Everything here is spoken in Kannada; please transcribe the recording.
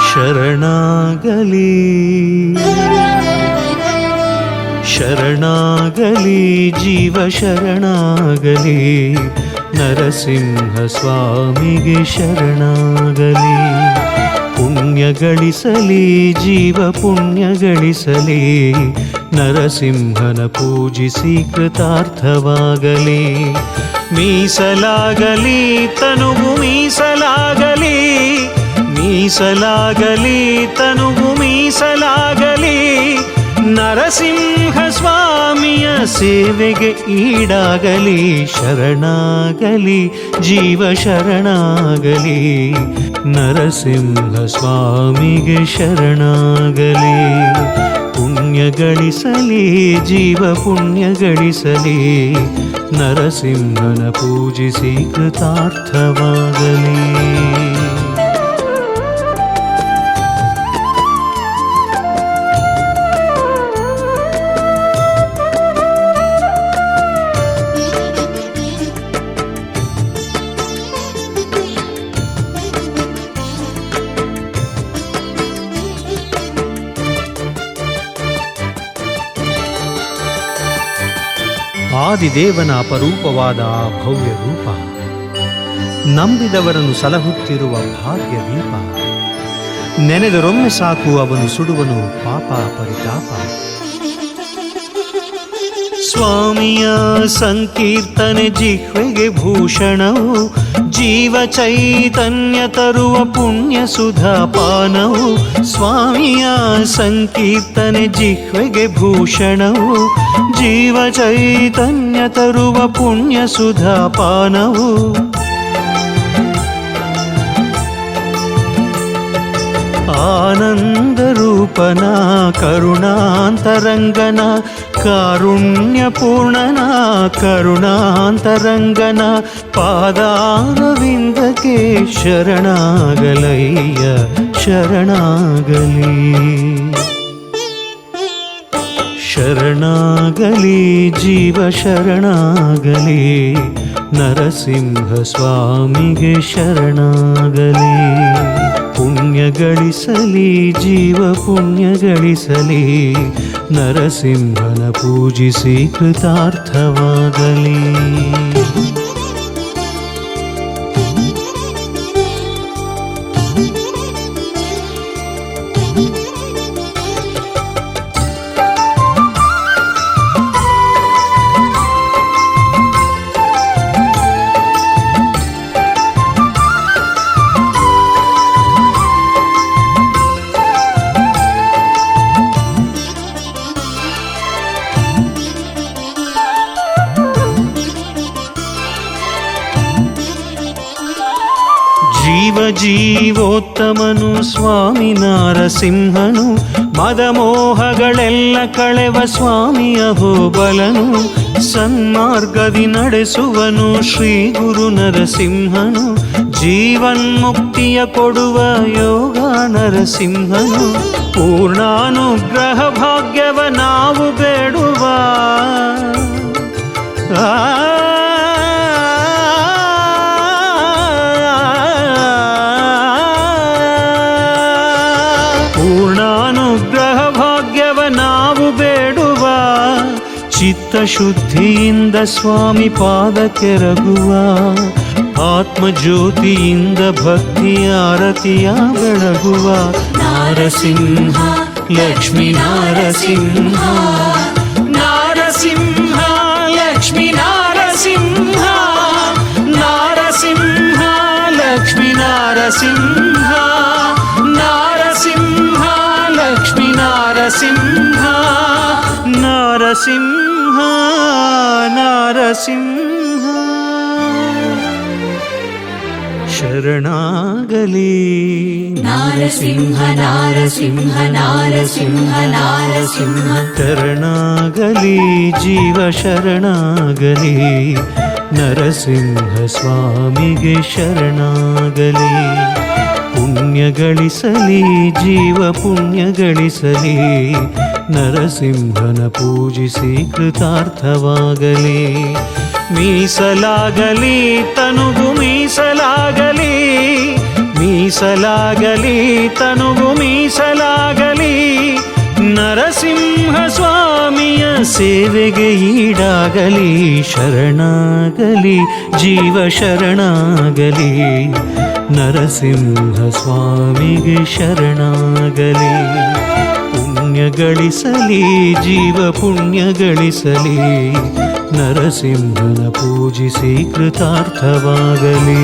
ಶರಣಾಗಲಿ ಶರಣಾಗಲಿ ಜೀವ ಶರಣಾಗಲಿ, ನರಸಿಂಹ ಸ್ವಾಮಿಗೆ ಶರಣಾಗಲಿ. ಪುಣ್ಯ ಗಳಿಸಲಿ ಜೀವ ಪುಣ್ಯ ಗಳಿಸಲಿ, ನರಸಿಂಹನ ಪೂಜಿಸಿ ಕೃತಾರ್ಥವಾಗಲಿ. ಮೀಸಲಾಗಲಿ ತನುವು ಮೀಸಲಾಗಲಿ, ಮೀಸಲಾಗಲಿ ತನುವು ಮೀಸಲಾಗಲಿ, ನರಸಿಂಹ ಸ್ವಾಮಿಯ ಸೇವೆಗೆ ಈಡಾಗಲಿ. ಶರಣಾಗಲಿ ಜೀವ ಶರಣಾಗಲಿ, ನರಸಿಂಹ ಸ್ವಾಮಿಗೆ ಶರಣಾಗಲಿ. ಪುಣ್ಯ ಗಳಿಸಲಿ ಜೀವ ಪುಣ್ಯ ಗಳಿಸಲಿ, ನರಸಿಂಹನ ಪೂಜಿಸಿ ಕೃತಾರ್ಥವಾಗಲಿ. ಆದಿದೇವನ ಅಪರೂಪವಾದ ಆ ಭವ್ಯ ರೂಪ, ನಂಬಿದವರನ್ನು ಸಲಹುತ್ತಿರುವ ಭಾಗ್ಯ ದೀಪ. ನೆನೆದರೊಮ್ಮೆ ಸಾಕು ಅವನು ಸುಡುವನು ಪಾಪ ಪರಿತಾಪ. ಸ್ವಾಮಿಯ ಸಂಕೀರ್ತನೆ ಜಿಹ್ವೆಗೆ ಭೂಷಣವು, ಜೀವ ಚೈತನ್ಯ ತರುವ ಪುಣ್ಯ ಸುಧಾಪಾನವು. ಸ್ವಾಮಿಯ ಸಂಕೀರ್ತನೆ ಜಿಹ್ವೆಗೆ ಭೂಷಣವು, ಜೀವ ಚೈತನ್ಯ ತರುವ ಪುಣ್ಯ ಸುಧಾಪಾನವು. ಆನಂದ ರೂಪನ ಕರುಣಾಂತರಂಗನ, ಕಾರುಣ್ಯ ಪೂರ್ಣನ ಕರುಣಾಂತರಂಗನ, ಪಾದಾರವಿಂದಕ್ಕೆ ಶರಣಾಗಲಯ್ಯ ಶರಣಾಗಲಿ. ಶರಣಾಗಲಿ ಜೀವ ಶರಣಾಗಲಿ, ನರಸಿಂಹ ಸ್ವಾಮಿಗೆ ಶರಣಾಗಲಿ. ಪುಣ್ಯ ಗಳಿಸಲಿ ಜೀವ ಪುಣ್ಯ ಗಳಿಸಲಿ, ನರಸಿಂಹನ ಪೂಜಿಸಿ ಕೃತಾರ್ಥವಾಗಲಿ. ಜೀವ ಜೀವೋತ್ತಮನು ಸ್ವಾಮಿ ನಾರಸಿಂಹನು, ಮದಮೋಹಗಳೆಲ್ಲ ಕಳೆವ ಸ್ವಾಮಿಯ ಹೋಬಲನು. ಸನ್ಮಾರ್ಗದಿ ನಡೆಸುವನು ಶ್ರೀ ಗುರು ನರಸಿಂಹನು, ಜೀವನ್ಮುಕ್ತಿಯ ಕೊಡುವ ಯೋಗ ನರಸಿಂಹನು. ಪೂರ್ಣಾನುಗ್ರಹ ಭಾಗ್ಯವ ನಾವು ಬೇಡುವ, ಪೂರ್ಣಾನುಗ್ರಹ ಭಾಗ್ಯವ ನಾವು ಬೇಡುವ. ಚಿತ್ತಶುದ್ಧಿಯಿಂದ ಸ್ವಾಮಿ ಪಾದ ಕೆರಗುವ, ಆತ್ಮಜ್ಯೋತಿಯಿಂದ ಭಕ್ತಿಯ ಆರತಿಯ ಬೆಳಗುವ. ನಾರಸಿಂಹ ಲಕ್ಷ್ಮೀ ನಾರಸಿಂಹ, ನಾರಸಿಂಹ ಲಕ್ಷ್ಮೀ ನಾರಸಿಂಹ, ನಾರಸಿಂಹ ಲಕ್ಷ್ಮೀ ನಾರಸಿಂಹ, ನಾರಸಿಂಹ ಲಕ್ಷ್ಮೀ ನಾರಸಿಂಹ, ನಾರಸಿಂಹ ನಾರಸಿಂಹ. ಶರಣಾಗಲಿ ನಾರಸಿಂಹ ನಾರಸಿಂಹ ನಾರಸಿಂಹ ನಾರಸಿಂಹ ಶರಣಾಗಲಿ ಜೀವ ಶರಣಾಗಲಿ ನರಸಿಂಹ ಸ್ವಾಮಿಗೆ ಶರಣಾಗಲಿ ಪುಣ್ಯ ಗಳಿಸಲಿ ಜೀವ ಪುಣ್ಯ ಗಳಿಸಲಿ ನರಸಿಂಹನ ಪೂಜಿಸಿ ಕೃತಾರ್ಥವಾಗಲಿ ಮೀಸಲಾಗಲಿ ತನುಗು ಮೀಸಲಾಗಲಿ ಮೀಸಲಾಗಲಿ ತನುಗು ಮೀಸಲಾಗಲಿ ನರಸಿಂಹ ಸ್ವಾಮಿಯ ಸೇವೆಗೆ ಈಡಾಗಲಿ ಶರಣಾಗಲಿ ಜೀವ ಶರಣಾಗಲಿ ನರಸಿಂಹ ಸ್ವಾಮಿಗೆ ಶರಣಾಗಲಿ ಪುಣ್ಯ ಗಳಿಸಲಿ ಜೀವ ಪುಣ್ಯ ಗಳಿಸಲಿ ನರಸಿಂಹನ ಪೂಜಿಸಿ ಕೃತಾರ್ಥವಾಗಲಿ